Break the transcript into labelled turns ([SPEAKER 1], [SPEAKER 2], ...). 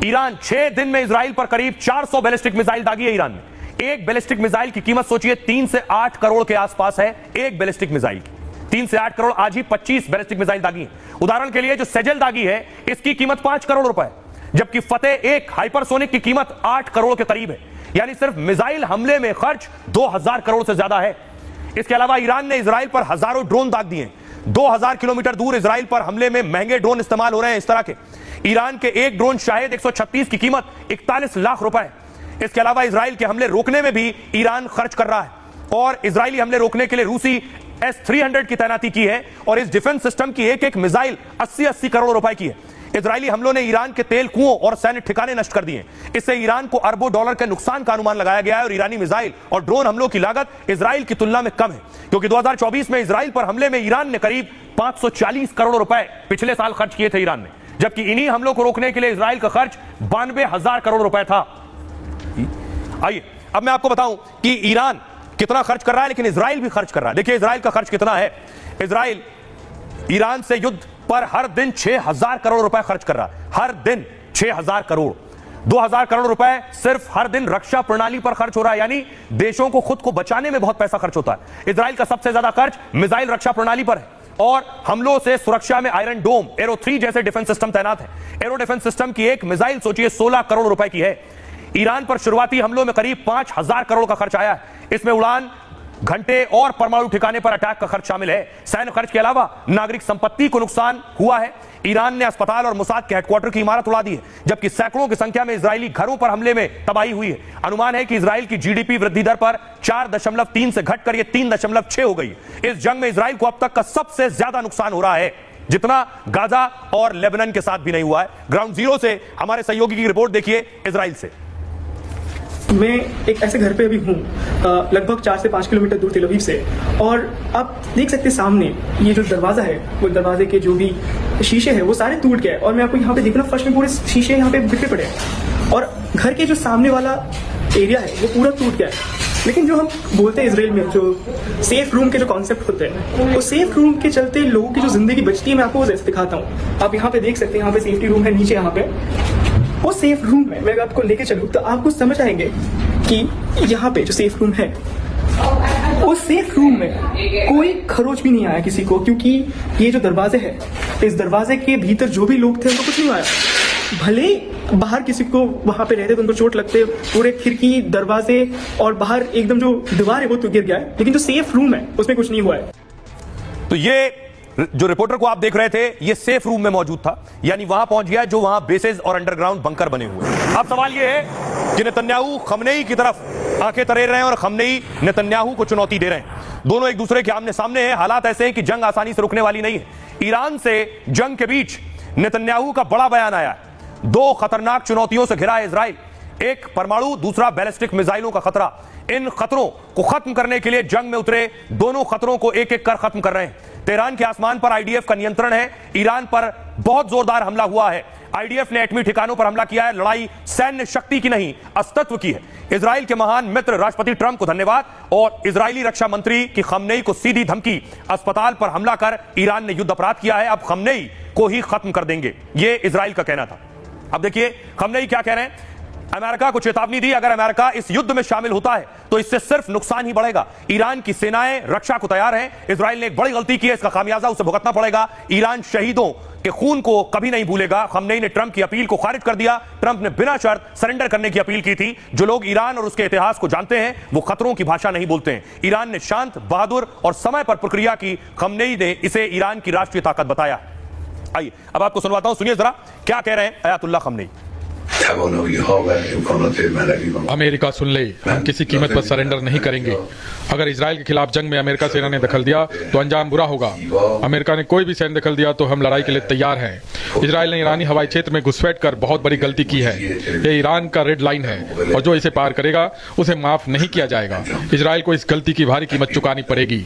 [SPEAKER 1] Iran 6 दिन में Israel पर करीब 400 बैलिस्टिक मिसाइल दागी है ईरान ने। एक बैलिस्टिक मिसाइल की कीमत सोचिए 3 से 8 करोड़ के आसपास है। एक बैलिस्टिक मिसाइल 3 से 8 करोड़। आज ही 25 बैलिस्टिक मिसाइल दागी है। उदाहरण के लिए जो सेजल दागी है इसकी कीमत 5 करोड़ रुपए, जबकि फतेह एक हाइपरसोनिक की कीमत 8 करोड़ के करीब है। यानी सिर्फ मिसाइल हमले में खर्च 2000 करोड़ से ज्यादा है। इसके अलावा ईरान ने इजराइल पर हजारों ड्रोन दाग दिए। 2000 किलोमीटर दूर इजराइल पर हमले में महंगे ड्रोन इस्तेमाल हो रहे हैं। इस तरह के ईरान के एक ड्रोन शाहिद 136 की कीमत 41 लाख रुपए है। इसके अलावा इजराइल के हमले रोकने में भी ईरान खर्च कर रहा है और इजरायली हमले रोकने के लिए रूसी S-300 की तैनाती की है और इस डिफेंस सिस्टम की एक एक मिसाइल 80-80 करोड़ रुपए की है। इजरायली हमलों ने ईरान के तेल कुओं और सैन्य ठिकाने नष्ट कर दिए। इससे ईरान को अरबों डॉलर के नुकसान का अनुमान लगाया गया है और ईरानी मिसाइल और ड्रोन हमलों की लागत इजराइल की तुलना में कम है, क्योंकि 2024 में इजराइल पर हमले में ईरान ने करीब 540 करोड़ रुपए पिछले साल खर्च किए थे ईरान ने, जबकि इन्हीं हमलों को रोकने के लिए इजराइल का खर्च 92,000 करोड़ रुपए था। आइए अब मैं आपको बताऊं कि ईरान कितना खर्च कर रहा है, लेकिन इजराइल भी खर्च कर रहा है। देखिए इजराइल का खर्च कितना है। इजराइल ईरान से युद्ध पर हर दिन 6000 करोड़ रुपए खर्च कर रहा है। हर दिन 6000 करोड़। 2000 करोड़ रुपए सिर्फ हर दिन रक्षा प्रणाली पर खर्च हो रहा है, यानी देशों को खुद को बचाने में बहुत पैसा खर्च होता है। इजराइल का सबसे ज्यादा खर्च मिसाइल रक्षा प्रणाली पर है और हमलों से सुरक्षा में आयरन डोम, एरो 3 जैसे डिफेंस सिस्टम तैनात है। एरो डिफेंस सिस्टम की एक मिसाइल सोचिए 16 करोड़ रुपए की है। ईरान पर शुरुआती हमलों में करीब 5000 करोड़ का खर्च आया है। इसमें उड़ान, घंटे और परमाणु ठिकाने पर अटैक का खर्च शामिल है। सैन्य खर्च के अलावा नागरिक संपत्ति को नुकसान हुआ है। ईरान ने अस्पताल और मोसाद के हेडक्वार्टर की इमारत उड़ा दी है, जबकि सैकड़ों की संख्या में इजरायली घरों पर हमले में तबाही हुई है। अनुमान है कि इजराइल की जीडीपी वृद्धि दर पर 4.3 से घटकर यह 3.6 हो गई। इस जंग में इजराइल को अब तक का सबसे ज्यादा नुकसान हो रहा है, जितना गाजा और लेबनान के साथ भी नहीं हुआ है। ग्राउंड जीरो से हमारे सहयोगी की रिपोर्ट देखिए इजराइल से।
[SPEAKER 2] मैं एक ऐसे घर पे अभी हूँ लगभग 4 से 5 किलोमीटर दूर तेल अवीव से, और आप देख सकते हैं सामने ये जो दरवाजा है, वो दरवाजे के जो भी शीशे हैं वो सारे टूट गए और मैं आपको यहाँ पे देख रहा हूँ फर्श में पूरे शीशे यहाँ पे बिखरे पड़े हैं और घर के जो सामने वाला एरिया है वो पूरा टूट गया है। लेकिन जो हम बोलते हैं इसराइल में जो सेफ रूम के जो कॉन्सेप्ट होते हैं, वो सेफ रूम के चलते लोगों की जो जिंदगी बचती है मैं आपको वो जैसे दिखाता हूँ। आप यहाँ पे देख सकते हैं, यहाँ पे सेफ्टी रूम है नीचे, यहाँ पे वो सेफ रूम में मैं आपको लेके चलूँ तो आपको समझ आएंगे कि यहाँ पे जो सेफ रूम है उस सेफ रूम में कोई खरोच भी नहीं आया किसी को, क्योंकि ये जो दरवाजे है इस दरवाजे के भीतर जो भी लोग थे उनको कुछ नहीं आया। भले बाहर किसी को वहां पे रहते तो उनको चोट लगते, पूरे खिड़की दरवाजे और बाहर एकदम जो दीवार है वो तो गिर गया है, लेकिन जो सेफ रूम है उसमें कुछ नहीं हुआ है।
[SPEAKER 1] तो ये जो रिपोर्टर को आप देख रहे थे ये सेफ रूम में मौजूद था, यानी वहां पहुंच गया जो वहां बेसेस और अंडरग्राउंड बंकर बने हुए। अब सवाल ये है कि नेतन्याहू खमनेई की तरफ आंखें तरेर रहे हैं और खमनेई नेतन्याहू को चुनौती दे रहे हैं। दोनों एक दूसरे के आमने सामने हैं। हालात ऐसे हैं कि जंग आसानी से रुकने वाली नहीं है। ईरान से जंग के बीच नेतन्याहू का बड़ा बयान आया है। 2 खतरनाक चुनौतियों से घिरा है इजराइल, एक परमाणु, दूसरा बैलिस्टिक मिसाइलों का खतरा। इन खतरों को खत्म करने के लिए जंग में उतरे दोनों खतरों को एक एक कर खत्म कर रहे हैं। तेहरान के आसमान पर आईडीएफ का नियंत्रण है। ईरान पर बहुत जोरदार हमला हुआ है। आईडीएफ ने एटमी ठिकानों पर हमला किया है। लड़ाई सैन्य शक्ति की नहीं अस्तित्व की है। इजराइल के महान मित्र राष्ट्रपति ट्रंप को धन्यवाद और इजरायली रक्षा मंत्री की खमनेई को सीधी धमकी। अस्पताल पर हमला कर ईरान ने युद्ध अपराध किया है, अब खमनेई को ही खत्म कर देंगे, ये इजराइल का कहना था। अब देखिए खमनेई क्या कह रहे हैं। अमेरिका को चेतावनी दी, अगर अमेरिका इस युद्ध में शामिल होता है तो इससे सिर्फ नुकसान ही बढ़ेगा। ईरान की सेनाएं रक्षा को तैयार हैं। इजराइल ने एक बड़ी गलती की है, इसका खामियाजा उसे भुगतना पड़ेगा। ईरान शहीदों के खून को कभी नहीं भूलेगा। खमनेई ने ट्रंप की अपील को खारिज कर दिया। ट्रंप ने बिना शर्त सरेंडर करने की अपील की थी। जो लोग ईरान और उसके इतिहास को जानते हैं वो खतरों की भाषा नहीं बोलते हैं। ईरान ने शांत, बहादुर और समय पर प्रक्रिया की। खमनेई ने इसे ईरान की राष्ट्रीय ताकत बताया। आइए अब आपको सुनवाता हूं, सुनिए जरा क्या कह रहे हैं अयातुल्लाह खमनेई।
[SPEAKER 3] अमेरिका सुन ले, हम किसी कीमत पर सरेंडर नहीं करेंगे। अगर इजराइल के खिलाफ जंग में अमेरिका सेना ने दखल दिया तो अंजाम बुरा होगा। अमेरिका ने कोई भी सैन्य दखल दिया तो हम लड़ाई के लिए तैयार हैं। इजराइल ने ईरानी हवाई क्षेत्र में घुसपैठ कर बहुत बड़ी गलती की है। ये ईरान का रेड लाइन है और जो इसे पार करेगा उसे माफ नहीं किया जाएगा। इजराइल को इस गलती की भारी कीमत चुकानी पड़ेगी।